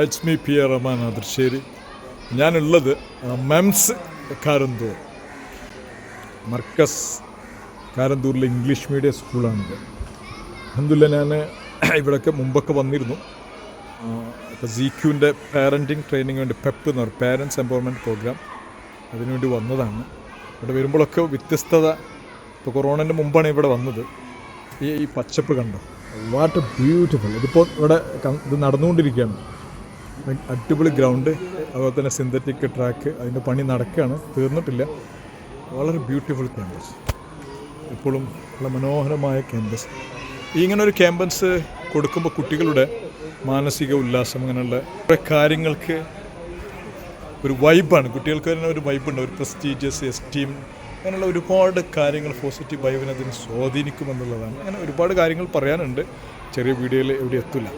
It's me P A Rahman Athirsseri. ഞാനുള്ളത് MEMS Karanthur, Markaz കാരന്തൂരിലെ English medium സ്കൂളാണിത്. അൽഹംദുലില്ലാ ഞാൻ ഇവിടെയൊക്കെ മുമ്പൊക്കെ വന്നിരുന്നു. ഇപ്പോൾ ZQൻ്റെ പാരൻറ്റിങ് ട്രെയിനിങ് വേണ്ടി പെപ്പ് എന്ന് പറയും, പാരൻറ്റ്സ് എംപവർമെൻറ്റ് പ്രോഗ്രാം, അതിനുവേണ്ടി വന്നതാണ്. ഇവിടെ വരുമ്പോഴൊക്കെ വ്യത്യസ്തത. ഇപ്പോൾ കൊറോണൻ്റെ മുമ്പാണ് ഇവിടെ വന്നത്. ഈ പച്ചപ്പ് കണ്ടോ, വാട്ട് എ ബ്യൂട്ടിഫുൾ. ഇതിപ്പോൾ ഇവിടെ ഇത് നടന്നുകൊണ്ടിരിക്കുകയാണ്. അടിപൊളി ഗ്രൗണ്ട്, അതുപോലെ തന്നെ സിന്തറ്റിക് ട്രാക്ക്, അതിൻ്റെ പണി നടക്കുകയാണ്, തീർന്നിട്ടില്ല. വളരെ ബ്യൂട്ടിഫുൾ ക്യാമ്പസ്, എപ്പോഴും നല്ല മനോഹരമായ ക്യാമ്പസ്. ഇങ്ങനൊരു ക്യാമ്പസ് കൊടുക്കുമ്പോൾ കുട്ടികളുടെ മാനസിക ഉല്ലാസം, അങ്ങനെയുള്ള കുറേ കാര്യങ്ങൾക്ക് ഒരു വൈബാണ്. കുട്ടികൾക്ക് തന്നെ ഒരു വൈബുണ്ട്, ഒരു പ്രസ്റ്റീജിയസ് എസ്റ്റീം, അങ്ങനെയുള്ള ഒരുപാട് കാര്യങ്ങൾ പോസിറ്റീവ് വൈബിനെ അതിന് സ്വാധീനിക്കുമെന്നുള്ളതാണ്. അങ്ങനെ ഒരുപാട് കാര്യങ്ങൾ പറയാനുണ്ട്, ചെറിയ വീഡിയോയിൽ എവിടെ എത്തില്ല.